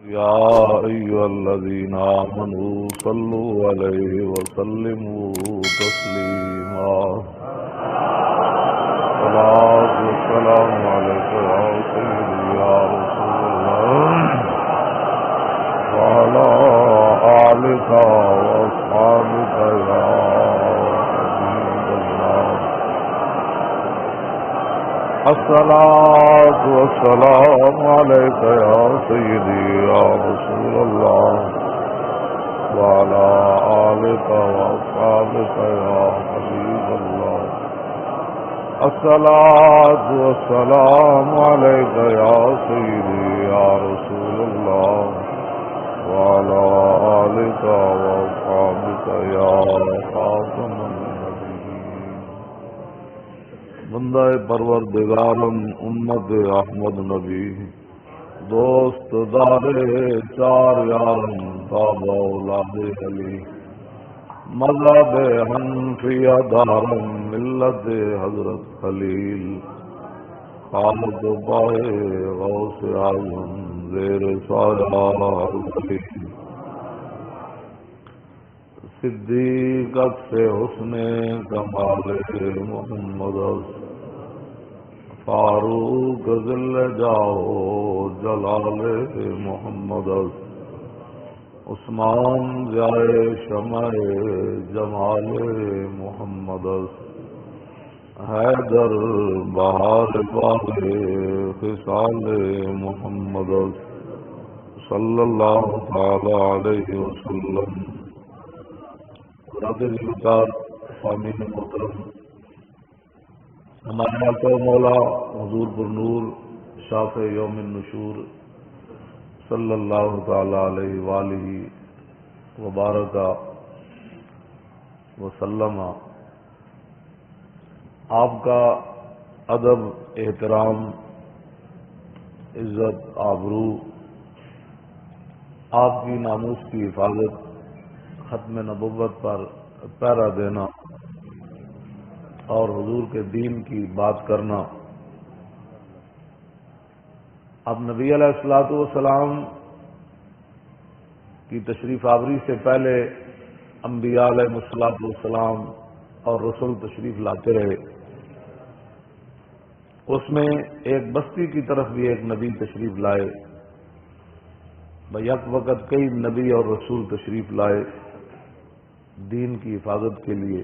يا أيها الذين آمنوا صلوا عليه وسلموا تسليما صلاة والسلام عليك يا سيدي يا رسول الله وعلى آلك وأصحابك يا حبيب الله الصلاة والسلام عليك يا سيدي يا رسول الله وعلى آلك وأصحابك يا حبيب الله الصلاة والسلام عليك يا سيدي يا رسول الله وعلى آلك وأصحابك يا خاتم النبيين بندہ پروردگارم امت احمد نبی دوست دارے چار یارم بابا اولاد علی مذہب حنفیہ دارم ملت حضرت خلیل خالد بائے غوث اعظم زیر سایہ خلیل صدیقت سے حسن کمال محمد فاروق ذل جاؤ جلال محمد عثمان جائے شمع جمال محمد حیدر بہار باغ خصال محمد صلی اللہ تعالی علیہ وسلم فامین محترم ہمارے آقا مولا حضور پر نور شافع یوم النشور صلی اللہ تعالی علیہ وآلہ وبارک وسلم آپ کا ادب احترام عزت آبرو آپ کی ناموس کی حفاظت ختم نبوت پر پہرا دینا اور حضور کے دین کی بات کرنا اب نبی علیہ الصلوۃ والسلام کی تشریف آوری سے پہلے انبیاء علیہ الصلوۃ والسلام اور رسول تشریف لاتے رہے. اس میں ایک بستی کی طرف بھی ایک نبی تشریف لائے. بیک وقت کئی نبی اور رسول تشریف لائے دین کی حفاظت کے لیے،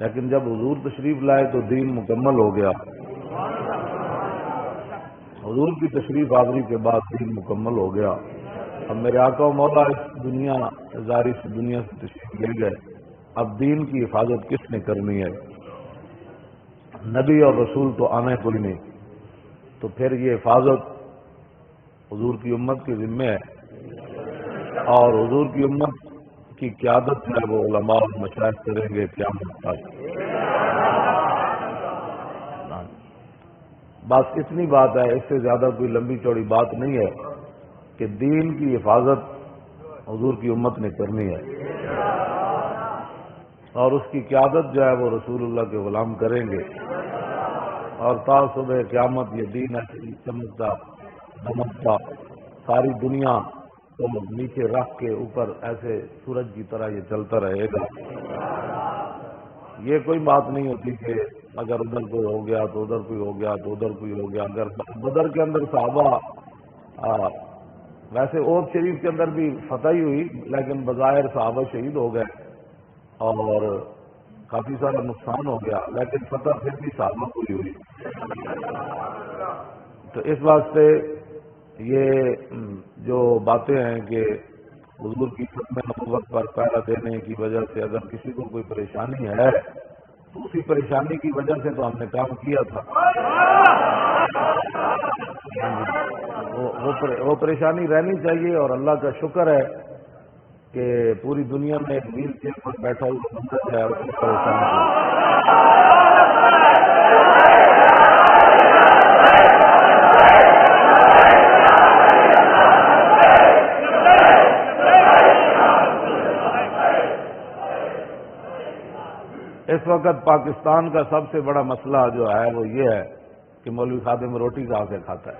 لیکن جب حضور تشریف لائے تو دین مکمل ہو گیا. حضور کی تشریف آوری کے بعد دین مکمل ہو گیا. اب میرے آقا و مولا اس دنیا ظاہری سے دنیا سے تشریف لے گئے. اب دین کی حفاظت کس نے کرنی ہے؟ نبی اور رسول تو آنے کوئی نہیں، تو پھر یہ حفاظت حضور کی امت کے ذمہ ہے، اور حضور کی امت کی قیادت ہے وہ علماء اور مشائخ کریں گے قیامت تک. بس اتنی بات ہے، اس سے زیادہ کوئی لمبی چوڑی بات نہیں ہے کہ دین کی حفاظت حضور کی امت نے کرنی ہے، اور اس کی قیادت جو ہے وہ رسول اللہ کے غلام کریں گے. اور تا صبح قیامت یہ دین ایسے چمکتا دمکتا ساری دنیا کو نیچے رکھ کے اوپر ایسے سورج کی طرح یہ چلتا رہے گا. یہ کوئی بات نہیں ہوتی کہ اگر ادھر کوئی ہو گیا تو ادھر کوئی ہو گیا تو ادھر کوئی ہو گیا. اگر بدر کے اندر صحابہ ویسے عہد شریف کے اندر بھی فتح ہی ہوئی، لیکن بظاہر صحابہ شہید ہو گئے اور کافی سارا نقصان ہو گیا، لیکن فتح پھر بھی صحابہ کو ہی ہوئی. تو اس واسطے یہ جو باتیں ہیں کہ حضور کی ختم نبوت پر پہرا دینے کی وجہ سے اگر کسی کو کوئی پریشانی ہے تو اسی پریشانی کی وجہ سے تو ہم نے کام کیا تھا. وہ پریشانی رہنی چاہیے، اور اللہ کا شکر ہے کہ پوری دنیا میں ایک ویل چیئر پر بیٹھا ہوا بندہ ہے اور اس پریشانی اس وقت پاکستان کا سب سے بڑا مسئلہ جو ہے وہ یہ ہے کہ مولوی خادم روٹی کہاں سے کھاتا ہے.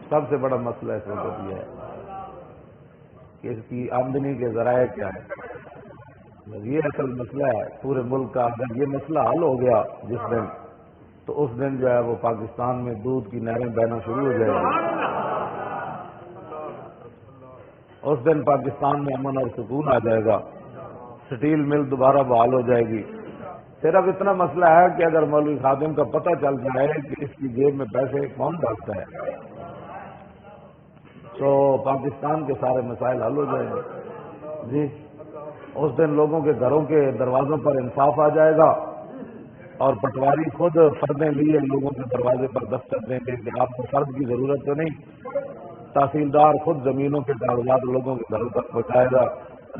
سب سے بڑا مسئلہ اس وقت یہ ہے کہ اس کی آمدنی کے ذرائع کیا ہے. یہ اصل مسئلہ ہے پورے ملک کا. اگر یہ مسئلہ حل ہو گیا جس دن، تو اس دن جو ہے وہ پاکستان میں دودھ کی نہریں بہنا شروع ہو جائے گی. اس دن پاکستان میں امن اور سکون آ جائے گا. سٹیل مل دوبارہ بحال ہو جائے گی. صرف اتنا مسئلہ ہے کہ اگر مولوی خادم کا پتہ چل جائے کہ اس کی جیب میں پیسے کون ڈالتا ہے، تو پاکستان کے سارے مسائل حل ہو جائیں گے. جی، اس دن لوگوں کے گھروں کے دروازوں پر انصاف آ جائے گا، اور پٹواری خود فردیں لیے لوگوں کے دروازے پر دستک دیں گے کہ آپ کو فرد کی ضرورت تو نہیں. تحصیلدار خود زمینوں کے کاغذات لوگوں کے گھروں تک پہنچائے گا.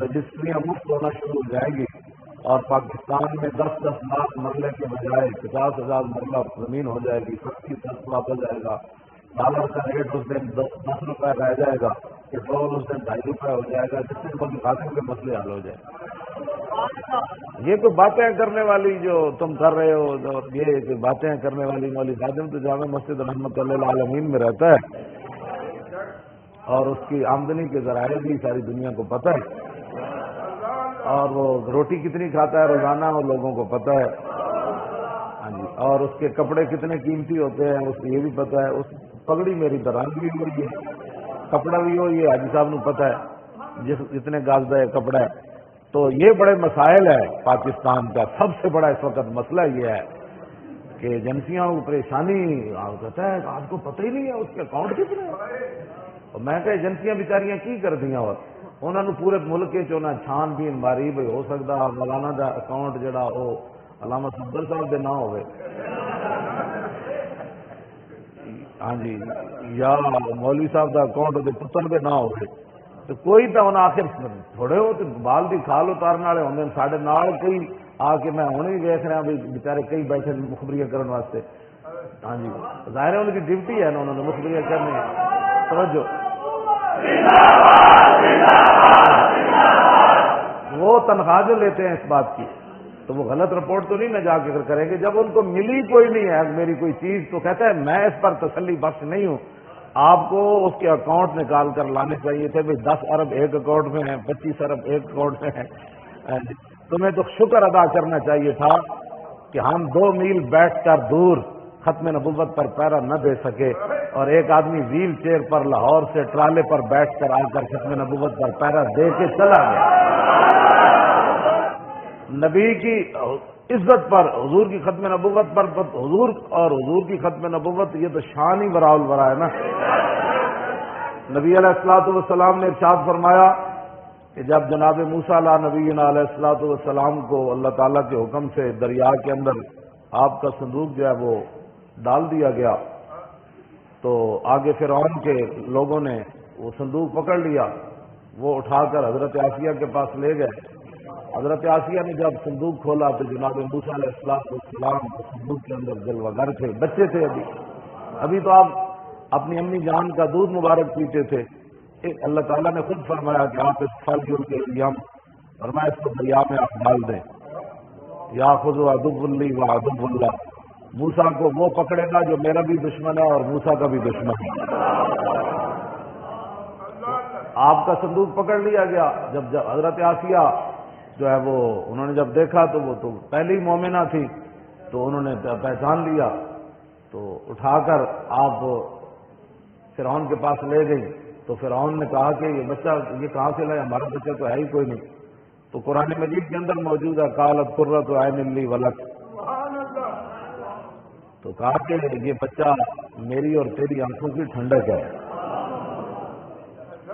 رجسٹریاں مفت ہونا شروع ہو جائیں گی، اور پاکستان میں 10-10 لاکھ مرلے کے بجائے 50,000 مرلہ زمین ہو جائے گی. 70 ہو جائے گا. ڈالر کا ریٹ اس دن 10 روپے رہ جائے گا. پیٹرول اس دن 2.5 روپے ہو جائے گا، جس سے مولوی خادم کے مسئلے حل ہو جائیں. یہ کوئی باتیں کرنے والی جو تم کر رہے ہو، یہ باتیں کرنے والی مولوی خادم تو جامع مسجد رحمۃ اللہ العالمین میں رہتا ہے، اور اس کی آمدنی کے ذرائع بھی ساری دنیا کو پتہ ہے، اور وہ روٹی کتنی کھاتا ہے روزانہ وہ لوگوں کو پتہ ہے. ہاں جی، اور اس کے کپڑے کتنے قیمتی ہوتے ہیں اس کو یہ بھی پتہ ہے. اس پگڑی میری درانگ بھی ہوئی ہے، کپڑا بھی ہو، یہ حاجی صاحب نے پتہ ہے جتنے گازدہ ہے کپڑا ہے. تو یہ بڑے مسائل ہے پاکستان کا. سب سے بڑا اس وقت مسئلہ یہ ہے کہ ایجنسیاں کو پریشانی کہتا ہے آپ کو پتہ ہی نہیں ہے اس کے اکاؤنٹ کتنے ہیں. اور میں کہ ایجنسیاں بیچاریاں کی کر دیا، اور انہوں نے پورے ملک کے چونا چھان بھی ماری بھائی ہو سکتا مولانا دا اکاؤنٹ جڑا وہ علامہ صفدر صاحب دے نہ ہوئے، ہاں جی، یا مولوی صاحب دا اکاؤنٹ دے پتر دے نہ ہوئے. تو کوئی تو انہیں آخر تھوڑے ہو تو بال کی کھال اتارنے والے ہوتے ہیں. سارے نال کئی آ کے میں ہوں بھی دیکھ رہا بھی بےچارے کئی بیٹھے مخبریاں کرنے واسطے. ہاں جی، ظاہر ہے ان کی ڈیوٹی ہے نا، انہوں نے مخبریاں کرنی ہے. توجہ، وہ تنخواہ جو لیتے ہیں اس بات کی، تو وہ غلط رپورٹ تو نہیں نہ جا کے کریں گے. جب ان کو ملی کوئی نہیں ہے میری کوئی چیز، تو کہتا ہے میں اس پر تسلی بخش نہیں ہوں. آپ کو اس کے اکاؤنٹ نکال کر لانے چاہیے تھے. بھائی 10 ارب ایک اکاؤنٹ میں ہیں، 25 ارب ایک اکاؤنٹ میں ہیں. تمہیں تو شکر ادا کرنا چاہیے تھا کہ ہم 2 میل بیٹھ کر دور ختم نبوت پر پیرا نہ دے سکے، اور ایک آدمی ویل چیئر پر لاہور سے ٹرالے پر بیٹھ کر آ کر ختم نبوت پر پیرا دے کے چلا گیا. نبی کی عزت پر، حضور کی ختم نبوت پر، حضور اور حضور کی ختم نبوت یہ تو شان ہی براء البراء ہے نا. نبی علیہ الصلوۃ والسلام نے ارشاد فرمایا کہ جب جناب موسیٰ علیہ نبینا علیہ الصلوۃ والسلام کو اللہ تعالیٰ کے حکم سے دریا کے اندر آپ کا صندوق جو ہے وہ ڈال دیا گیا، تو آگے فرعون کے لوگوں نے وہ صندوق پکڑ لیا. وہ اٹھا کر حضرت آسیہ کے پاس لے گئے. حضرت آسیہ نے جب صندوق کھولا تو جناب موسیٰ علیہ السلام صندوق کے اندر جلوہ گر تھے، بچے تھے. ابھی تو آپ اپنی امی جان کا دودھ مبارک پیتے تھے. اللہ تعالیٰ نے خود فرمایا کہ آپ اس پھل کے لیے فرمایا اس کو دریا میں آپ ڈال دیں. یا خود عدو لی و عدو اللہ، موسیٰ کو وہ پکڑے گا جو میرا بھی دشمن ہے اور موسیٰ کا بھی دشمن ہے. آپ کا صندوق پکڑ لیا گیا. جب حضرت آسیہ جو ہے وہ انہوں نے جب دیکھا تو وہ تو پہلی مومنہ تھی، تو انہوں نے پہچان لیا. تو اٹھا کر آپ فرعون کے پاس لے گئی. تو فرعون نے کہا کہ یہ بچہ یہ کہاں سے لائے، ہمارا بچہ تو ہے ہی کوئی نہیں. تو قرآن مجید کے اندر موجود ہے قالت قرۃ عین لی ولک، تو کہا کہ یہ بچہ میری اور تیری آنکھوں کی ٹھنڈک ہے.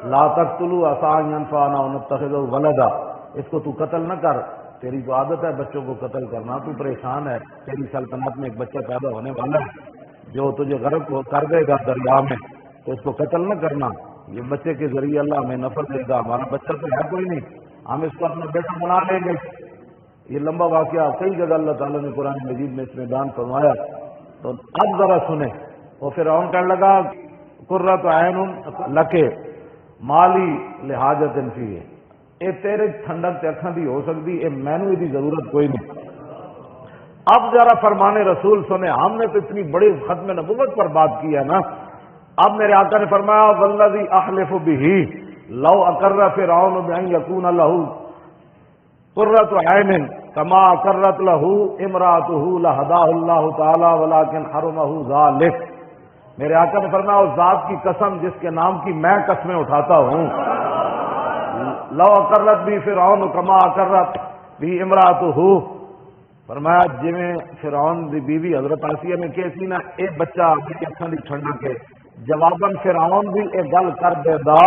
لا تقتلوا عسى ان ينفعنا او نتخذه ولدا، اس کو تو قتل نہ کر، تیری تو عادت ہے بچوں کو قتل کرنا، تو پریشان ہے، تیری سلطنت میں ایک بچہ پیدا ہونے والا ہے جو تجھے غرق کر دے گا دریا میں، تو اس کو قتل نہ کرنا. یہ بچے کے ذریعے اللہ ہمیں نفع دے گا. ہمارا بچہ تو ہے کوئی نہیں، ہم اس کو اپنا بیٹا بنا لیں گے. یہ لمبا واقعہ کئی جگہ اللہ تعالیٰ نے قرآن مجید میں اس میں بیان فرمایا. تو اب ذرا سنیں. وہ فرعون کہنے لگا قرۃ عین لک مالی لحاجت فیہ، اے تیرے ٹھنڈک تے اکھاں دی ہو سکتی، اے مینوں دی ضرورت کوئی نہیں. اب ذرا فرمان رسول سنے. ہم نے تو اتنی بڑی ختم نبوت پر بات کی ہے نا، اب میرے آقا نے فرمایا والذی احلف بہ لو اقر فرعون بان یکون له قرۃ عین کما اقرت له امراته لهداه اللہ تعالی ولکن حرمه ذلک. میرے آقا نے فرمایا اس ذات کی قسم جس کے نام کی میں قسمیں اٹھاتا ہوں، لو اقرت بھی فرعون کما اقرت بھی امراته، فرمایا جویں فرعون دی بیوی حضرت آسیہ نے کہسی نا اے بچہ اپنی اکھاں دی ٹھنڈا کے جواباً فرعون بھی اے گل کر دے دا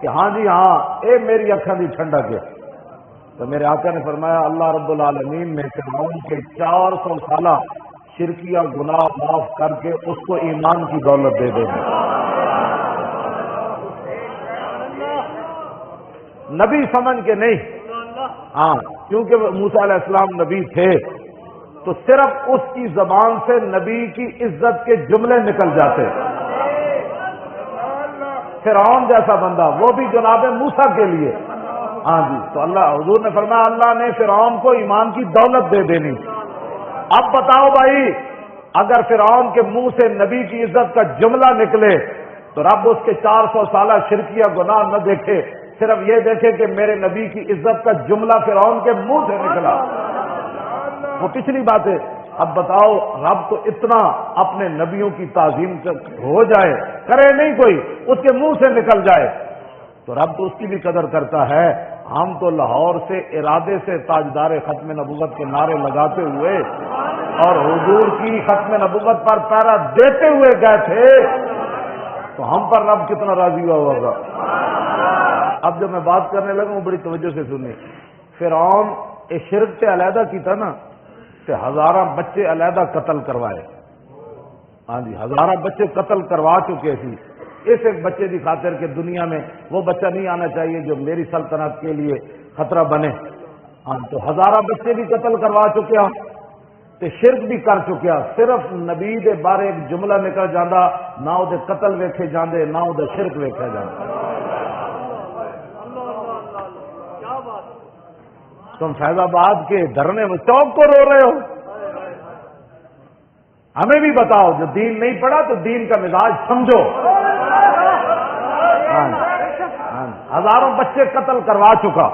کہ ہاں جی ہاں اے میری اکھاں دی ٹھنڈا کے. تو میرے آقا نے فرمایا اللہ رب العالمین نے فرعون کے 400 سالہ شرکیہ گناہ معاف کر کے اس کو ایمان کی دولت دے دے گا. نبی سمجھ کے نہیں، ہاں کیونکہ موسیٰ علیہ السلام نبی تھے تو صرف اس کی زبان سے نبی کی عزت کے جملے نکل جاتے. فرعون جیسا بندہ وہ بھی جناب موسیٰ کے لیے، ہاں جی، تو اللہ حضور نے فرمایا اللہ نے فرعون کو ایمان کی دولت دے دینی. اب بتاؤ بھائی اگر فرعون کے منہ سے نبی کی عزت کا جملہ نکلے تو رب اس کے 400 سالہ شرکیہ گناہ نہ دیکھے، صرف یہ دیکھے کہ میرے نبی کی عزت کا جملہ فرعون کے منہ سے نکلا. وہ پچھلی بات ہے. اب بتاؤ رب تو اتنا اپنے نبیوں کی تعظیم ہو جائے، کرے نہیں کوئی، اس کے منہ سے نکل جائے تو رب تو اس کی بھی قدر کرتا ہے. ہم تو لاہور سے ارادے سے تاجدار ختم نبوت کے نعرے لگاتے ہوئے اور حضور کی ختم نبوت پر پہرا دیتے ہوئے گئے تھے، تو ہم پر رب کتنا راضی ہوا ہوگا. اب جب میں بات کرنے لگا ہوں بڑی توجہ سے سنی. فرعون شرک سے علیحدہ کی تھا نا کہ ہزارہ بچے علیحدہ قتل کروائے. ہاں جی، ہزارہ بچے قتل کروا چکے تھے اس ایک بچے کی خاطر کہ دنیا میں وہ بچہ نہیں آنا چاہیے جو میری سلطنت کے لیے خطرہ بنے. ہاں تو ہزارہ بچے بھی قتل کروا چکیا تے شرک بھی کر چکیا. صرف نبی دے بارے ایک جملہ نکل جاندہ نہ وہ قتل ویکھے جاندے نہ وہ شرک ویکھے جاندے. تم فیض آباد کے دھرنے میں چوک کو رو رہے ہو. ہمیں بھی بتاؤ جو دین نہیں پڑھا تو دین کا مزاج سمجھو. ہزاروں بچے قتل کروا چکا،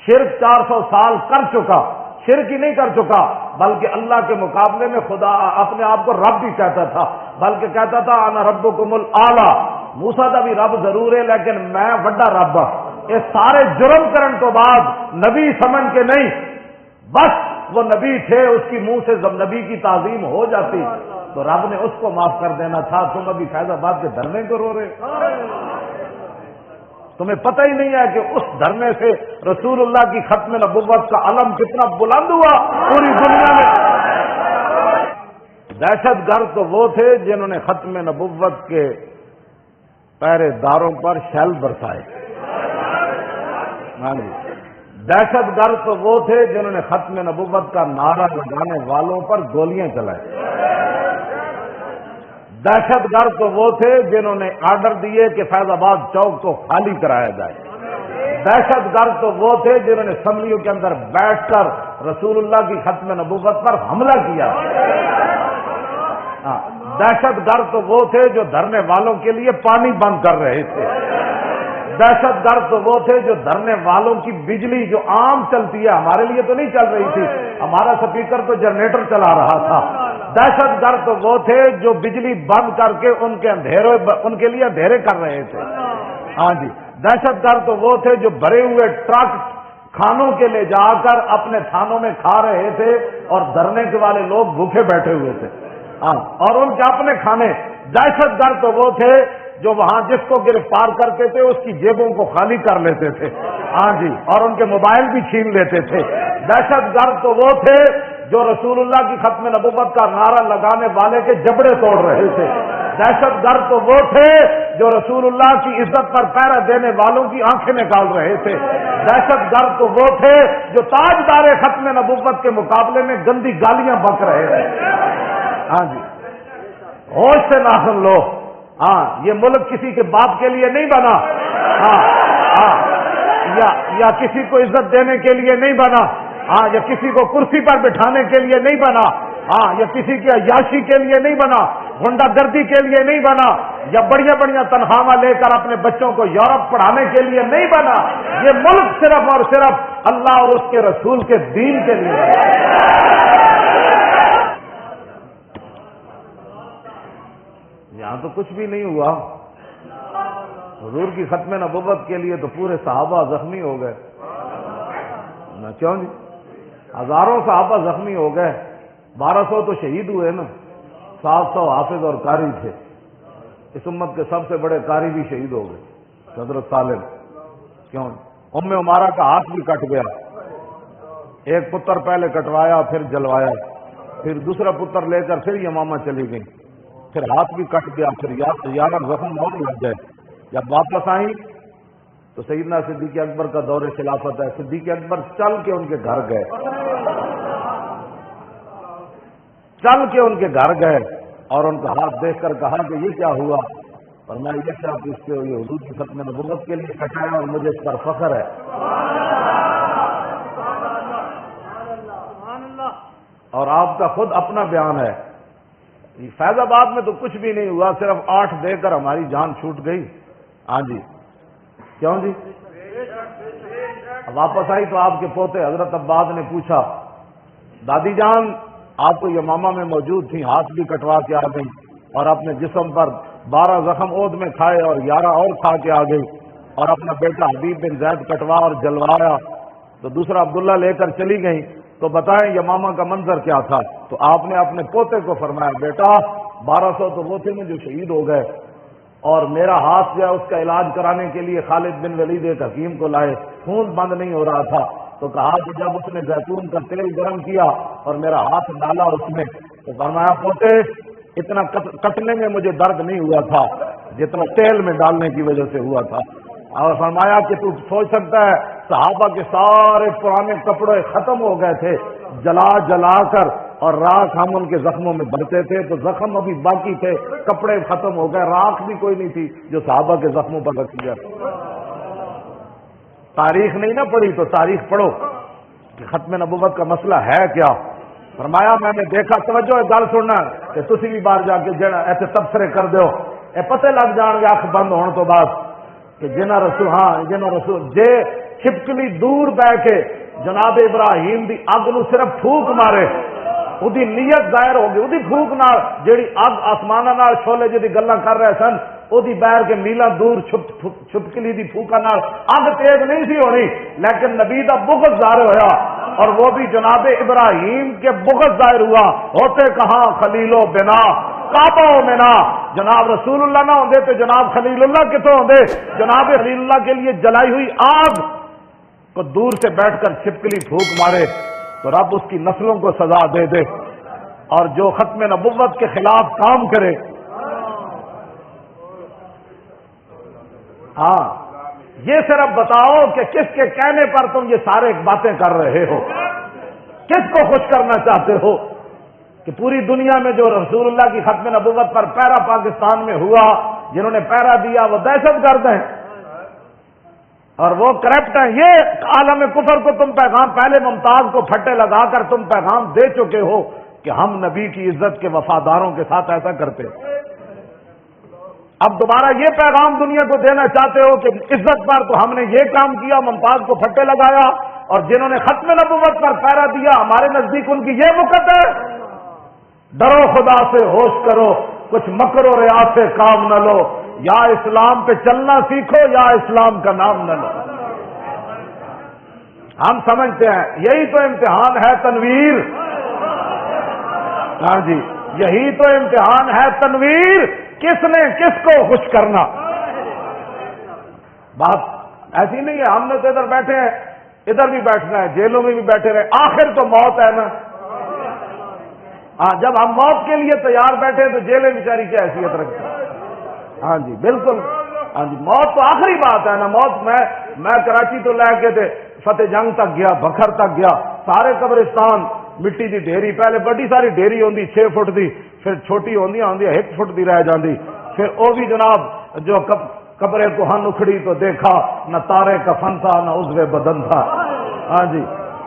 شرک 400 سال کر چکا. شرک ہی نہیں کر چکا بلکہ اللہ کے مقابلے میں خدا اپنے آپ کو رب بھی کہتا تھا، بلکہ کہتا تھا انا ربکم الاعلی. موسیٰ دا بھی رب ضرور ہے لیکن میں وڈا رب ہوں. یہ سارے جرم کرن تو بعد نبی سمجھ کے نہیں، بس وہ نبی تھے، اس کی منہ سے جب نبی کی تعظیم ہو جاتی تو رب نے اس کو معاف کر دینا تھا. تم ابھی فیض آباد کے دھرنے کو رو رہے، تمہیں پتہ ہی نہیں ہے کہ اس دھرنے سے رسول اللہ کی ختم نبوت کا علم کتنا بلند ہوا پوری دنیا میں. دہشت گرد تو وہ تھے جنہوں نے ختم نبوت کے پہرے داروں پر شیل برسائے. دہشت گرد تو وہ تھے جنہوں نے ختم نبوت کا نعرہ لگانے والوں پر گولیاں چلائیں. دہشت گرد تو وہ تھے جنہوں نے آرڈر دیے کہ فیض آباد چوک کو خالی کرایا جائے. دہشت گرد تو وہ تھے جنہوں نے اسمبلیوں کے اندر بیٹھ کر رسول اللہ کی ختم نبوت پر حملہ کیا. دہشت گرد تو وہ تھے جو دھرنے والوں کے لیے پانی بند کر رہے تھے. دہشت گرد تو وہ تھے جو دھرنے والوں کی بجلی جو عام چلتی ہے، ہمارے لیے تو نہیں چل رہی تھی، ہمارا سپیکر تو جنریٹر چلا رہا تھا. دہشت گرد تو وہ تھے جو بجلی بند کر کے ان کے لیے اندھیرے کر رہے تھے. ہاں جی، دہشت گرد تو وہ تھے جو بھرے ہوئے ٹرک کھانوں کے لے جا کر اپنے تھانوں میں کھا رہے تھے اور دھرنے کے والے لوگ بھوکے بیٹھے ہوئے تھے. ہاں، اور ان کے اپنے کھانے. دہشت گرد تو وہ تھے جو وہاں جس کو گرفتار کرتے تھے اس کی جیبوں کو خالی کر لیتے تھے. ہاں جی، اور ان کے موبائل بھی چھین لیتے تھے. دہشت گرد تو وہ تھے جو رسول اللہ کی ختم نبوت کا نعرہ لگانے والے کے جبڑے توڑ رہے تھے. دہشت گرد تو وہ تھے جو رسول اللہ کی عزت پر پہرا دینے والوں کی آنکھیں نکال رہے تھے. دہشت گرد تو وہ تھے جو تاجدار ختم نبوت کے مقابلے میں گندی گالیاں بک رہے تھے. ہاں جی، ہوش سے نہ سن لو. ہاں، یہ ملک کسی کے باپ کے لیے نہیں بنا. یا کسی کو عزت دینے کے لیے نہیں بنا. ہاں، یا کسی کو کرسی پر بٹھانے کے لیے نہیں بنا. ہاں، یا کسی کی عیاشی کے لیے نہیں بنا. غنڈہ گردی کے لیے نہیں بنا، یا بڑی بڑی تنخواہیں لے کر اپنے بچوں کو یورپ پڑھانے کے لیے نہیں بنا، یہ ملک صرف اور صرف اللہ اور اس کے رسول کے دین کے لیے بنا۔ یہاں تو کچھ بھی نہیں ہوا، حضور کی ختم نبوت کے لیے تو پورے صحابہ زخمی ہو گئے نہ، کیوں جی؟ ہزاروں صحابہ زخمی ہو گئے، 1200 تو شہید ہوئے نا، 700 حافظ اور قاری تھے، اس امت کے سب سے بڑے قاری بھی شہید ہو گئے، حضرت سالم، کیوں؟ ام عمارہ کا ہاتھ بھی کٹ گیا، ایک پتر پہلے کٹوایا پھر جلوایا، پھر دوسرا پتر لے کر پھر یمامہ چلی گئی، پھر ہاتھ بھی کٹ گیا، پھر 11 زخم اور لگ گئے۔ جب واپس آئیں تو سیدنا صدیق اکبر کا دور خلافت ہے، صدیق اکبر چل کے ان کے گھر گئے، چل کے ان کے گھر گئے اور ان کا ہاتھ دیکھ کر کہا کہ یہ کیا ہوا؟ فرمایا یہ کیا آپ اس کے یہ حضور کی ختم نبوت کے لیے کٹایا اور مجھے اس پر فخر ہے۔ اور آپ کا خود اپنا بیان ہے، فیض آباد میں تو کچھ بھی نہیں ہوا، صرف 8 دے کر ہماری جان چھوٹ گئی۔ ہاں جی، کیوں جی؟ واپس آئی تو آپ کے پوتے حضرت عباد نے پوچھا، دادی جان آپ تو یمامہ میں موجود تھیں، ہاتھ بھی کٹوا کے آ گئی اور اپنے جسم پر 12 زخم عود میں کھائے اور 11 اور کھا کے آ گئی، اور اپنا بیٹا حبیب بن زید کٹوا اور جلوایا، تو دوسرا عبداللہ لے کر چلی گئی، تو بتائیں یمامہ کا منظر کیا تھا؟ تو آپ نے اپنے پوتے کو فرمایا، بیٹا 1200 تو وہ تھے جو شہید ہو گئے، اور میرا ہاتھ جو ہے اس کا علاج کرانے کے لیے خالد بن ولید ایک حکیم کو لائے، خون بند نہیں ہو رہا تھا، تو کہا کہ جب اس نے زیتون کا تیل گرم کیا اور میرا ہاتھ ڈالا اس میں، تو فرمایا پوتے اتنا کٹنے میں مجھے درد نہیں ہوا تھا جتنا تیل میں ڈالنے کی وجہ سے ہوا تھا۔ اور فرمایا کہ تو سوچ سکتا ہے صحابہ کے سارے پرانے کپڑے ختم ہو گئے تھے، جلا جلا کر، اور راکھ ہم ان کے زخموں میں بھرتے تھے، تو زخم ابھی باقی تھے، کپڑے ختم ہو گئے، راکھ بھی کوئی نہیں تھی جو صحابہ کے زخموں پر رکھی جائے۔ تاریخ نہیں نہ پڑھی تو تاریخ پڑھو کہ ختم نبوت کا مسئلہ ہے کیا۔ فرمایا میں نے دیکھا، توجہ گل سننا کہ تسی بھی باہر جا کے جڑا ایسے تبصرے کر دیو، اے پتے لگ جان گے اکھ بند ہونے تو بعد کہ جنہ رسول جے چھپکلی دور بہ کے جناب ابراہیم دی اگ نو صرف پھوک مارے، وہی نیت ظاہر ہوگی، وہی پھوک نال جیڑی اگ آسماناں نال شولے جی گلاں کر رہے سن، وہی بہر کے میلاں دور چھپکلی دی پھوکا نال اگ تیز نہیں سی ہونی، لیکن نبی دا بغض ظاہر ہویا، اور وہ بھی جناب ابراہیم کے بغض ظاہر ہوا، ہوتے کہاں خلیل و بنا کعبہ و منا، جناب رسول اللہ نہ ہوندے تو جناب خلیل اللہ کتوں ہوندے؟ جناب خلیل اللہ کے لیے جلائی ہوئی آگ کو دور سے بیٹھ کر چھپکلی پھونک مارے تو رب اس کی نسلوں کو سزا دے دے، اور جو ختم نبوت کے خلاف کام کرے، ہاں یہ صرف بتاؤ کہ کس کے کہنے پر تم یہ سارے باتیں کر رہے ہو، کس کو خوش کرنا چاہتے ہو کہ پوری دنیا میں جو رسول اللہ کی ختم نبوت پر پہرا پاکستان میں ہوا، جنہوں نے پہرا دیا وہ دہشت گرد ہیں اور وہ کرپٹ ہیں۔ یہ عالم کفر کو تم پیغام، پہلے ممتاز کو پھٹے لگا کر تم پیغام دے چکے ہو کہ ہم نبی کی عزت کے وفاداروں کے ساتھ ایسا کرتے، اب دوبارہ یہ پیغام دنیا کو دینا چاہتے ہو کہ عزت پر تو ہم نے یہ کام کیا، ممتاز کو پھٹے لگایا، اور جنہوں نے ختم نبوت پر پہرا دیا ہمارے نزدیک ان کی یہ مقدر ہے۔ ڈرو خدا سے، ہوش کرو، کچھ مکر و ریا سے کام نہ لو، یا اسلام پہ چلنا سیکھو یا اسلام کا نام نہ لو۔ ہم سمجھتے ہیں یہی تو امتحان ہے تنویر، ہاں جی یہی تو امتحان ہے تنویر، کس نے کس کو خوش کرنا۔ بات ایسی نہیں ہے، ہم نے تو ادھر بیٹھے ہیں، ادھر بھی بیٹھنا ہے، جیلوں میں بھی بیٹھے رہے، آخر تو موت ہے نا۔ ہاں جب ہم موت کے لیے تیار بیٹھے تو جیلیں بیچاری کیا حیثیت رکھتی ہیں؟ ہاں جی بالکل، ہاں جی موت تو آخری بات ہے نا۔ موت میں کراچی تو لے کے تھے، فتح جنگ تک گیا، بکھر تک گیا، سارے قبرستان مٹی دی ڈھیری، پہلے بڑی ساری ڈھیری ہوندی 6 فٹ دی، پھر چھوٹی ہوندی 1 فٹ دی رہ جاندی، پھر وہ بھی جناب جو قبریں کوہن اکھڑی تو دیکھا نہ تارے کفن تھا نہ عضو بدن تھا، ہاں جی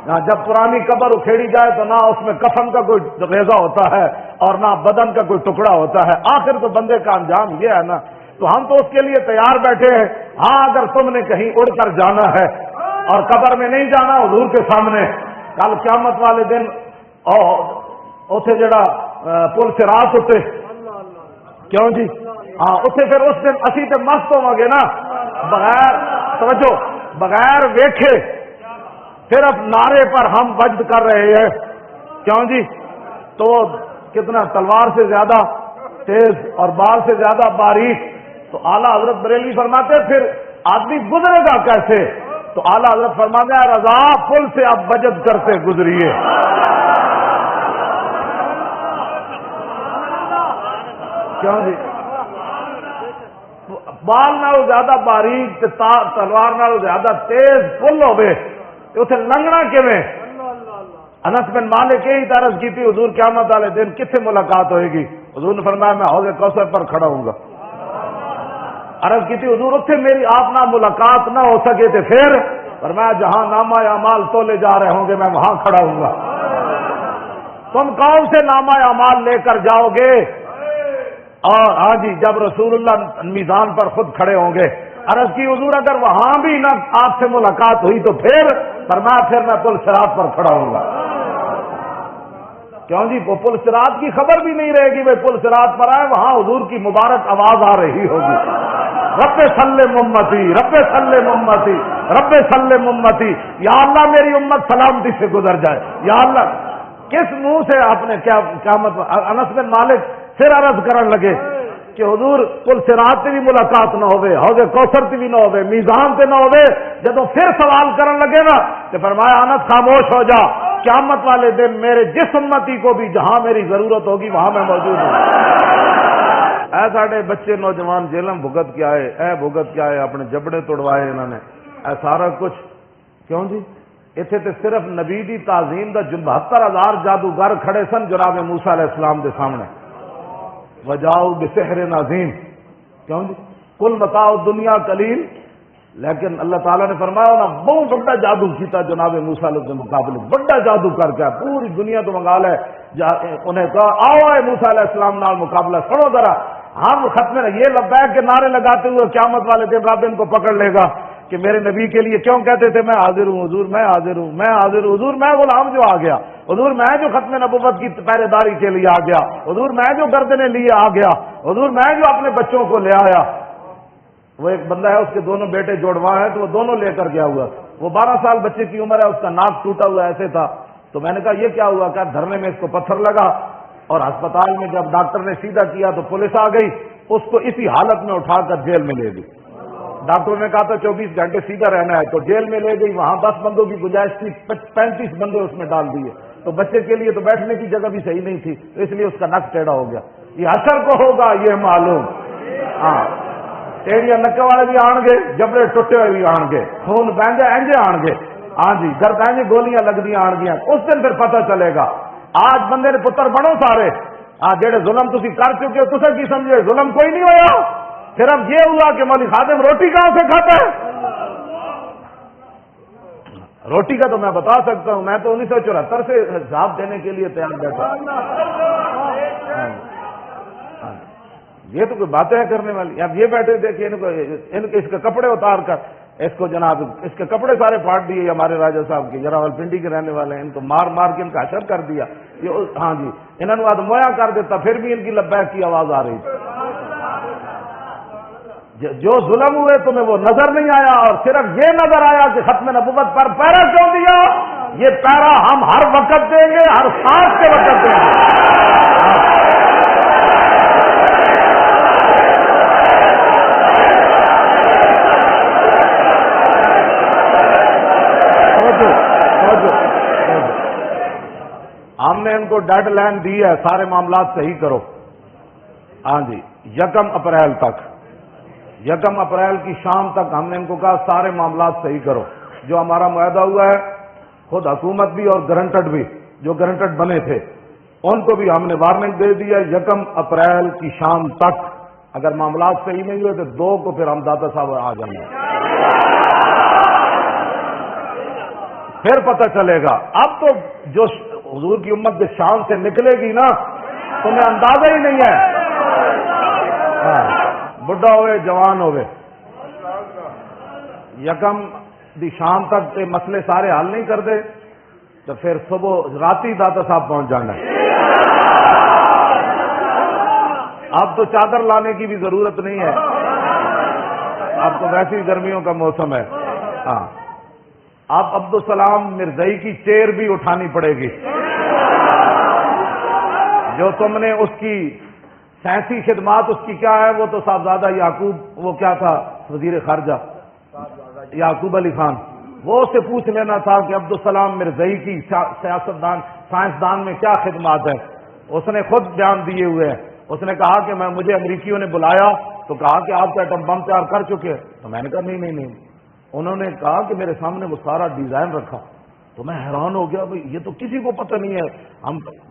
جب پرانی قبر اکھیڑی جائے تو نہ اس میں کفن کا کوئی ریزہ ہوتا ہے اور نہ بدن کا کوئی ٹکڑا ہوتا ہے. آخر تو بندے کا انجام یہ ہے نا. تو ہم تو اس کے لیے تیار بیٹھے ہیں. ہاں اگر تم نے کہیں اڑ کر جانا ہے اور قبر میں نہیں جانا حضور کے سامنے, کل قیامت والے دن اتنے جڑا پل صراط اتنے کیوں جی ہاں اتنے پھر اس دن اسی تے مست ہوں گے نا, بغیر توجہ بغیر ویکھے صرف نعرے پر ہم وجد کر رہے ہیں. کیوں جی تو کتنا تلوار سے زیادہ تیز اور بال سے زیادہ باریک. تو اعلیٰ حضرت بریلوی فرماتے پھر آدمی گزرے گا کیسے؟ تو اعلیٰ حضرت فرماتے ہیں رضا پل سے آپ وجد کرتے گزریے. کیوں جی بال نالوں زیادہ باریک تلوار نالوں زیادہ تیز پل ہوئے اتنے لنگنا کیویں؟ انس بن مالک یہی عرض کی تھی حضور قیامت والے دن کتنے ملاقات ہوئے گی؟ حضور نے فرمایا میں حوض کوثر پر کھڑا ہوں گا. عرض کی تھی حضور اتنے میری آپ نہ ملاقات نہ ہو سکے تھے پھر؟ فرمایا جہاں نامہ اعمال تولے جا رہے ہوں گے میں وہاں کھڑا ہوں گا. تم کون سے نامہ اعمال لے کر جاؤ گے؟ اور ہاں جی جب رسول اللہ میزان پر خود کھڑے ہوں گے. عرض کی حضور اگر وہاں بھی نہ آپ سے ملاقات ہوئی تو پھر؟ فرمایا پھر میں پل صراط پر کھڑا ہوں گا. کیوں جی وہ پل صراط کی خبر بھی نہیں رہے گی. وہ پل صراط پر آئے وہاں حضور کی مبارک آواز آ رہی ہوگی رب سلم امتی رب سلم امتی رب سلم امتی. یا اللہ میری امت سلامتی سے گزر جائے. یا اللہ کس منہ سے آپ نے کیا قیامت؟ انس بن مالک پھر عرض کرن لگے کہ حضور پل صراط سے بھی ملاقات نہ ہوئے, حوض کوثر سے بھی نہ ہوئے, میزان سے نہ ہوئے. جب پھر سوال کرن لگے نا تو فرمایا انس خاموش ہو جا, قیامت والے دن میرے جس امتی کو بھی جہاں میری ضرورت ہوگی وہاں میں موجود ہوں. اے ساڈے بچے نوجوان جیلم بھگت کے آئے, اے بھگت کے آئے, اپنے جبڑے توڑوائے انہوں نے, اے سارا کچھ. کیوں جی اتنے تے صرف نبی دی تعظیم دا 72,000 جادوگر کھڑے سن جناب موسیٰ علیہ السلام دے سامنے. وجاؤ بسحر عظیم. کیوں جی کل متاع دنیا قلیل, لیکن اللہ تعالیٰ نے فرمایا نا بہت بڑا جادو کیتا جناب موسیٰ علیہ السلام کے مقابلے, بڑا جادو کر کے پوری دنیا تو منگا لے. انہیں کہا آؤ اے موسیٰ علیہ السلام نال مقابلہ سنو ذرا. ہم ختم یہ لبیک کے نعرے لگاتے ہوئے قیامت والے دن رب ان کو پکڑ لے گا کہ میرے نبی کے لیے کیوں کہتے تھے میں حاضر ہوں حضور, میں حاضر ہوں, میں حاضر ہوں حضور, میں غلام جو آ گیا حضور, میں جو ختم نبوت کی پہرے داری کے لیے آ گیا حضور, میں جو گردنے لیے آ گیا حضور, میں جو اپنے بچوں کو لے آیا. وہ ایک بندہ ہے اس کے دونوں بیٹے جوڑواں ہیں تو وہ دونوں لے کر گیا ہوا. وہ 12 سال بچے کی عمر ہے, اس کا ناک ٹوٹا ہوا ایسے تھا. تو میں نے کہا یہ کیا ہوا؟ کہ دھرنے میں اس کو پتھر لگا اور ہسپتال میں جب ڈاکٹر نے سیدھا کیا تو پولیس آ گئی, اس کو اسی حالت میں اٹھا کر جیل میں لے گئی. ڈاکٹر نے کہا تھا 24 گھنٹے سیدھا رہنا ہے, تو جیل میں لے گئی. وہاں 10 بندوں کی گنجائش تھی, 35 بندے اس میں ڈال دیے. تو بچے کے لیے تو بیٹھنے کی جگہ بھی صحیح نہیں تھی, تو اس لیے اس کا نک ٹیڑھا ہو گیا. یہ حشر کو ہوگا یہ معلوم. ہاں ٹیڑھیاں نکے والے بھی آن گے, جبڑے ٹوٹے ہوئے بھی آن گے, خون بہنگے اینجے آن گے. ہاں جی گرد اینجے گولیاں لگ دیا آن گیا. اس دن پھر پتہ چلے گا. آج بندے نے پتر بنو سارے. ہاں جڑے ظلم تسی کر چکے ہو تسے کی سمجھے ظلم کوئی نہیں ہوا, صرف یہ ہوا کہ مولوی خادم روٹی کہاں سے کھاتا ہے. روٹی کا تو میں بتا سکتا ہوں, میں تو 1974 سے حساب دینے کے لیے تیار بیٹھا. یہ تو کوئی باتیں کرنے والی. اب یہ بیٹھے دیکھیے اس کے کپڑے اتار کر اس کو جناب اس کے کپڑے سارے پھاڑ دیے. ہمارے راجا صاحب کے جراول پنڈی کے رہنے والے ہیں, ان کو مار مار کے ان کا حشر کر دیا. ہاں جی انہوں نے آج مویا کر دیتا, پھر بھی ان کی لبیک کی آواز آ رہی تھی. جو ظلم ہوئے تمہیں وہ نظر نہیں آیا, اور صرف یہ نظر آیا کہ ختم نبوت پر پیرا کیوں دیا. یہ پیرا ہم ہر وقت دیں گے, ہر سانس کے وقت دیں گے. ہم نے ان کو ڈیڈ لائن دی ہے, سارے معاملات صحیح کرو. ہاں جی 1 اپریل تک, 1 اپریل کی شام تک ہم نے ان کو کہا سارے معاملات صحیح کرو. جو ہمارا معاہدہ ہوا ہے, خود حکومت بھی اور گرنٹڈ بھی, جو گرنٹڈ بنے تھے ان کو بھی ہم نے وارننگ دے دی ہے 1 اپریل کی شام تک. اگر معاملات صحیح نہیں ہوئے تو 2 کو پھر ہم داتا صاحب آ جائیں گے. پھر پتہ چلے گا۔ اب تو جو حضور کی امت کے شان سے نکلے گی نا تمہیں اندازہ ہی نہیں ہے، بڈھا ہوئے جوان ہوئے، یکم دی شام تک تے مسئلے سارے حل نہیں کر دے تو پھر صبح راتی داتا صاحب پہنچ جانا ہے۔ اب تو چادر لانے کی بھی ضرورت نہیں ہے، اب تو ویسی گرمیوں کا موسم ہے۔ ہاں، اب عبدالسلام مرزائی کی چیئر بھی اٹھانی پڑے گی، جو تم نے اس کی سائنسی خدمات اس کی کیا ہے، وہ تو صاحبزادہ یعقوب، وہ کیا تھا وزیر خارجہ یعقوب علی خان، وہ اسے پوچھ لینا تھا کہ عبدالسلام مرزائی کی سیاستدان سائنسدان میں کیا خدمات ہے۔ اس نے خود بیان دیے ہوئے ہیں، اس نے کہا کہ مجھے امریکیوں نے بلایا تو کہا کہ آپ کا ایٹم بم تیار کر چکے، تو میں نے کہا نہیں، انہوں نے کہا کہ میرے سامنے وہ سارا ڈیزائن رکھا تو میں حیران ہو گیا، بھئی یہ تو کسی کو پتہ نہیں ہے۔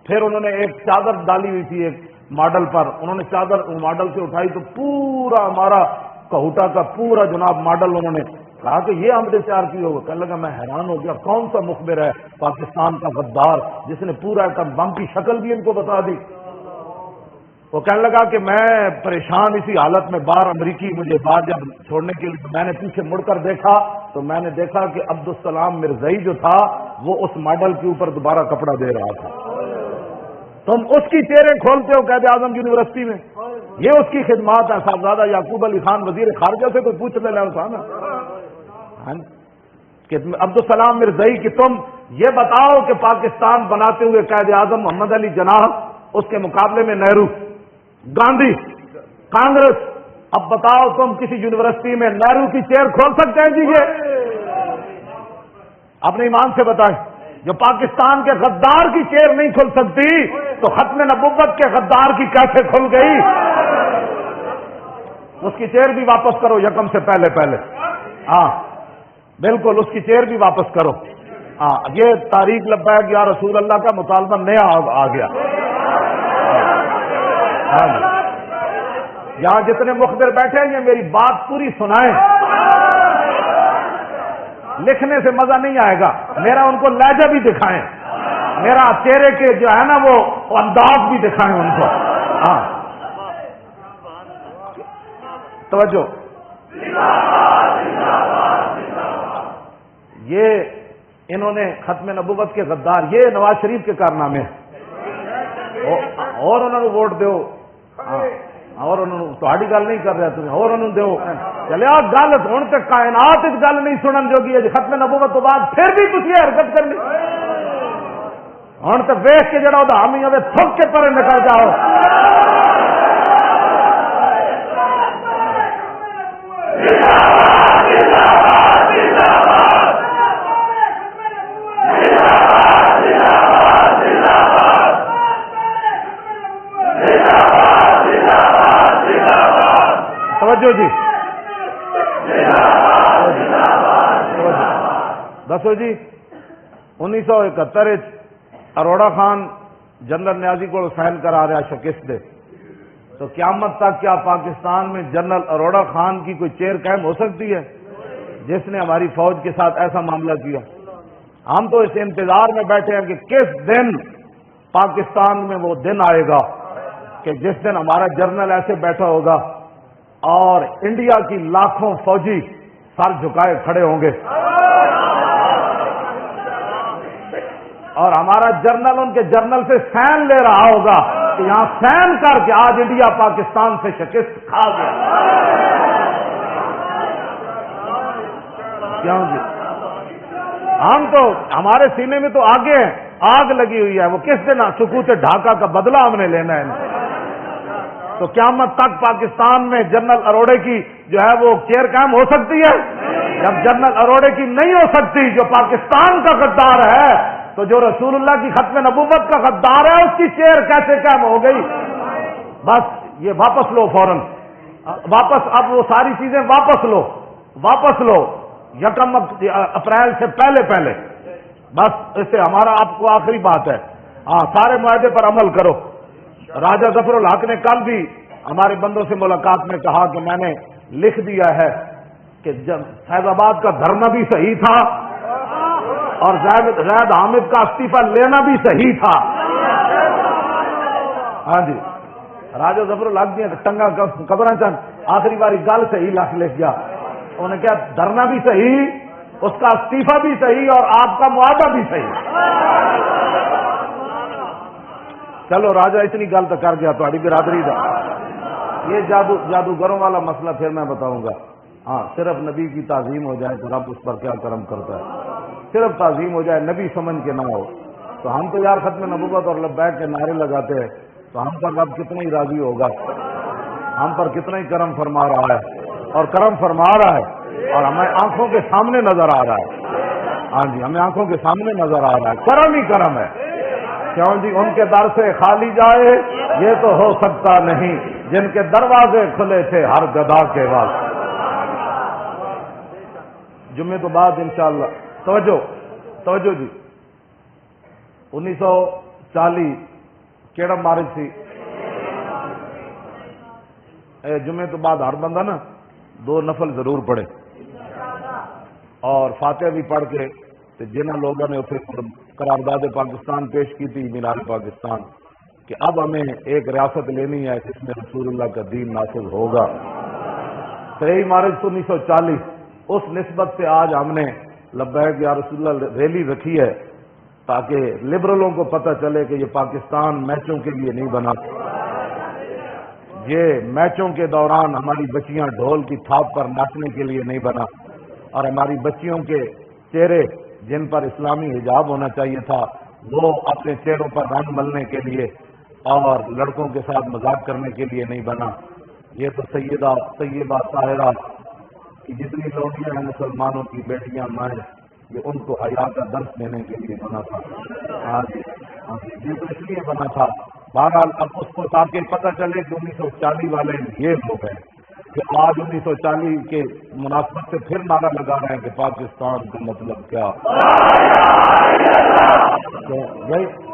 پھر انہوں نے ایک چادر ڈالی ہوئی تھی ایک ماڈل پر، انہوں نے چادر ماڈل سے اٹھائی تو پورا ہمارا کہوٹا کا پورا جناب ماڈل انہوں نے کہا کہ یہ ہم نے تیار کی ہوگا۔ کہنے لگا میں حیران ہو گیا، کون سا مخبر ہے پاکستان کا غدار جس نے پورا ایٹم بم کی شکل بھی ان کو بتا دی۔ وہ کہنے لگا کہ میں پریشان اسی حالت میں باہر امریکی مجھے بات جب چھوڑنے کے لیے میں نے پیچھے مڑ کر دیکھا تو میں نے دیکھا کہ عبدالسلام مرزائی جو تھا وہ اس ماڈل کے اوپر دوبارہ کپڑا دے رہا تھا۔ تم اس کی چہرے کھولتے ہو قائد اعظم یونیورسٹی میں، یہ اس کی خدمات ہیں۔ صاحبزادہ یعقوب علی خان وزیر خارجہ سے کوئی پوچھ لینا تھا نا کہ عبدالسلام مرزائی کہ تم یہ بتاؤ کہ پاکستان بناتے ہوئے قائد اعظم محمد علی جناح، اس کے مقابلے میں نہرو، گاندھی، کانگریس، اب بتاؤ تم کسی یونیورسٹی میں نہرو کی چیئر کھول سکتے ہیں؟ جی یہ اپنے ایمان سے بتائیں، جو پاکستان کے غدار کی چیئر نہیں کھل سکتی تو ختم نبوت کے غدار کی کیسے کھل گئی؟ اس کی چیئر بھی واپس کرو یکم سے پہلے۔ ہاں بالکل، اس کی چیئر بھی واپس کرو۔ ہاں، یہ تاریخ لبیک یا رسول اللہ کا مطالبہ نیا آ گیا۔ یہاں جتنے مخبر بیٹھے ہیں یہ میری بات پوری سنائیں، لکھنے سے مزہ نہیں آئے گا، میرا ان کو لہجہ بھی دکھائیں، میرا چہرے کے جو ہے نا وہ انداز بھی دکھائیں ان کو۔ ہاں توجہ، یہ انہوں نے ختم نبوت کے غدار، یہ نواز شریف کے کارنامے اور انہوں نے ووٹ دو، اور انہوں نے تہاڈی گل نہیں کر رہا تمہیں، اور انہوں دو چلے گل ہوں تو کائنات گل نہیں سنن جوگی ہے، ختم نبوت تو بعد پھر بھی تھی حرکت کرنی ہوں تو ویخ کے جڑا وہ حامی ہوئے تھک کے پرے نکل جاؤ۔ توجہ جی، دسو جی، 1971 اروڑا خان جنرل نیازی کو سائن کرا رہا شکست دے، تو قیامت تک کیا پاکستان میں جنرل اروڑا خان کی کوئی چیئر قائم ہو سکتی ہے جس نے ہماری فوج کے ساتھ ایسا معاملہ کیا؟ ہم تو اس انتظار میں بیٹھے ہیں کہ کس دن پاکستان میں وہ دن آئے گا کہ جس دن ہمارا جنرل ایسے بیٹھا ہوگا اور انڈیا کی لاکھوں فوجی سر جھکائے کھڑے ہوں گے اور ہمارا جنرل ان کے جنرل سے سین لے رہا ہوگا کہ یہاں سین کر کے آج انڈیا پاکستان سے شکست کھا گیا۔ کیوں جی؟ ہم تو ہمارے سینے میں تو آگے ہیں، آگ لگی ہوئی ہے، وہ کس دن سکوت ڈھاکہ کا بدلہ ہم نے لینا ہے۔ تو قیامت تک پاکستان میں جنرل اروڑے کی جو ہے وہ چیئر قائم ہو سکتی ہے؟ جب جنرل اروڑے کی نہیں ہو سکتی، جو پاکستان کا غدار ہے، تو جو رسول اللہ کی ختم نبوت کا غدار ہے اس کی چیئر کیسے قائم ہو گئی؟ بس یہ واپس لو فوراً، واپس، اب وہ ساری چیزیں واپس لو 1 اپریل سے پہلے، بس اس سے ہمارا آپ کو آخری بات ہے، ہاں سارے معاہدے پر عمل کرو۔ راجہ ظفر الحق نے کل بھی ہمارے بندوں سے ملاقات میں کہا کہ میں نے لکھ دیا ہے کہ جب فیض آباد کا دھرنا بھی صحیح تھا اور زید حامد کا استعفیٰ لینا بھی صحیح تھا. ہاں جی راجا ظفر الحق دیا ٹنگا قبر چند آخری باری گل صحیح لکھ گیا. انہوں نے کیا دھرنا بھی صحیح، اس کا استعفیٰ بھی صحیح اور آپ کا معاہدہ بھی صحیح. چلو راجا اتنی گل تو کر گیا تھوڑی برادری کا. یہ جادوگروں والا مسئلہ پھر میں بتاؤں گا. ہاں صرف نبی کی تعظیم ہو جائے تو رب اس پر کیا کرم کرتا ہے. صرف تعظیم ہو جائے نبی سمجھ کے نہ ہو تو ہم تو یار ختم نبوت اور لبیک کے نعرے لگاتے ہیں تو ہم پر رب کتنا ہی راضی ہوگا، ہم پر کتنا ہی کرم فرما رہا ہے اور کرم فرما رہا ہے اور ہمیں آنکھوں کے سامنے نظر آ رہا ہے. ہاں جی ہمیں آنکھوں کے سامنے نظر آ رہا ہے. کرم ہی کرم ہے. کیوں جی ان کے در سے خالی جائے یہ تو ہو سکتا نہیں جن کے دروازے کھلے تھے ہر گدا کے واسطے. جمعے تو بعد انشاءاللہ توجہ جی 1940 کیڑا مارچ تھی. جمعے تو بعد ہر بندہ نا 2 نفل ضرور پڑھے اور فاتحہ بھی پڑھ کے جنہوں لوگوں نے اسے قرارداد پاکستان پیش کی تھی مینار پاکستان کہ اب ہمیں ایک ریاست لینی ہے جس میں رسول اللہ کا دین نافذ ہوگا. 23 مارچ 1940 اس نسبت سے آج ہم نے لبیک یا رسول اللہ ریلی رکھی ہے تاکہ لبرلوں کو پتہ چلے کہ یہ پاکستان میچوں کے لیے نہیں بنا. یہ میچوں کے دوران ہماری بچیاں ڈھول کی تھاپ پر ناچنے کے لیے نہیں بنا اور ہماری بچیوں کے چہرے جن پر اسلامی حجاب ہونا چاہیے تھا وہ اپنے چہروں پر رنگ ملنے کے لیے اور لڑکوں کے ساتھ مذاق کرنے کے لیے نہیں بنا. یہ تو سیدہ طیبہ طاہرہ کی جتنی لوٹیاں ہیں مسلمانوں کی بیٹیاں مائیں یہ ان کو حیا کا درس دینے کے لیے بنا تھا. یہ تو اس لیے بنا تھا. بہرحال اب اس کو تاکہ پتہ چلے کہ 1940 والے یہ لوگ ہیں کہ آج 1940 کے مناسبت سے پھر نعرہ لگا رہے ہیں کہ پاکستان کا مطلب کیا.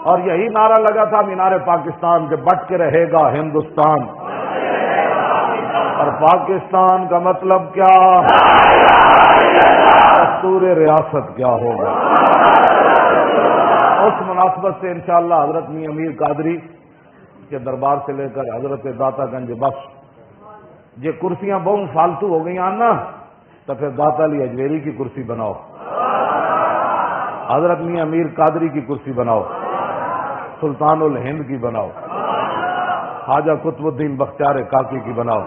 اور یہی نعرہ لگا تھا مینار پاکستان کہ بٹ کے رہے گا ہندوستان اور پاکستان کا مطلب کیا، دستور ریاست کیا ہوگا. اس مناسبت سے انشاءاللہ حضرت میاں امیر قادری کے دربار سے لے کر حضرت داتا گنج بخش یہ کرسیاں بہت فالتو ہو گئی نا تو پھر داتا علی اجمیری کی کرسی بناؤ، حضرت میاں امیر قادری کی کرسی بناؤ، سلطان الہند کی بناؤ، خواجہ قطب الدین بختیار کاکی کی بناؤ،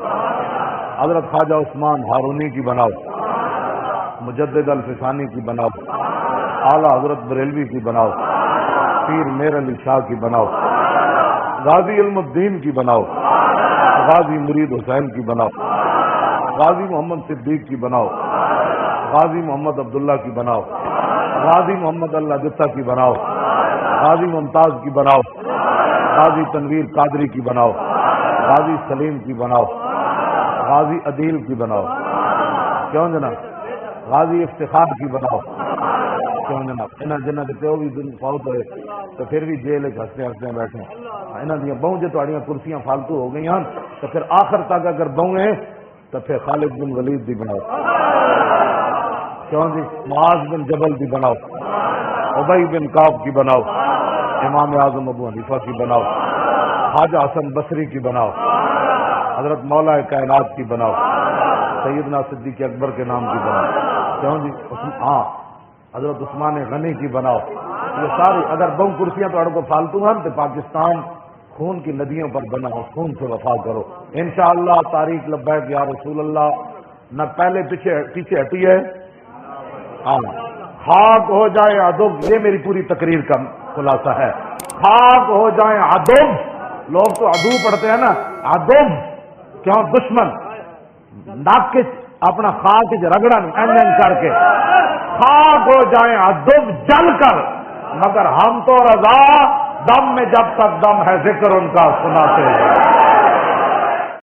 حضرت خواجہ عثمان ہارونی کی بناؤ، مجدد الفسانی کی بناؤ، اعلیٰ حضرت بریلوی کی بناؤ، پیر میر علی شاہ کی بناؤ، غازی علم الدین کی بناؤ، غازی مرید حسین کی بناؤ، غازی محمد صدیق کی بناؤ، غازی محمد عبداللہ کی بناؤ، غازی محمد اللہ جتہ کی بناؤ، غازی ممتاز کی بناؤ، غازی تنویر قادری کی بناؤ، غازی سلیم کی بناؤ، غازی عدیل کی بناؤ. کیوں جناب؟ غازی افتخار کی بناؤ. کیوں جناب؟ انہیں جنہ کے پیو بھی دن فوت ہوئے تو پھر بھی جیل ہستے ہستے بیٹھے انہوں دیا بہو جو تھوڑیاں کرسیاں فالتو ہو گئی ہیں تو پھر آخر تک اگر بہو ہیں تو پھر خالد بن ولید بھی بناؤ. کیوں جی؟ معاذ بن جبل بھی بناؤ، ابی بن کعب کی بناؤ، امام اعظم ابو حنیفہ کی بناؤ، خواجہ حسن بصری کی بناؤ، حضرت مولا کائنات کی بناؤ، سیدنا صدیق اکبر کے نام کی بناؤ. کیوں جی؟ ہاں حضرت عثمان غنی کی بناؤ. یہ ساری اگر بہو کرسیاں تو کو فالتو ہیں تو پاکستان خون کی ندیوں پر بنا ہو، خون سے وفا کرو انشاءاللہ. تاریخ لبیک یا رسول اللہ نہ پہلے پیچھے ہٹی ہے. ہاں خاک ہو جائے ادب، یہ میری پوری تقریر کا خلاصہ ہے. خاک ہو جائیں ادب، لوگ تو ادو پڑھتے ہیں نا، ادب کیوں دشمن ناک کے اپنا خاک رگڑا نہیں کر کے خاک ہو جائیں ادب جل کر، مگر ہم تو رضا دم میں جب تک دم ہے ذکر ان کا سناتے ہیں.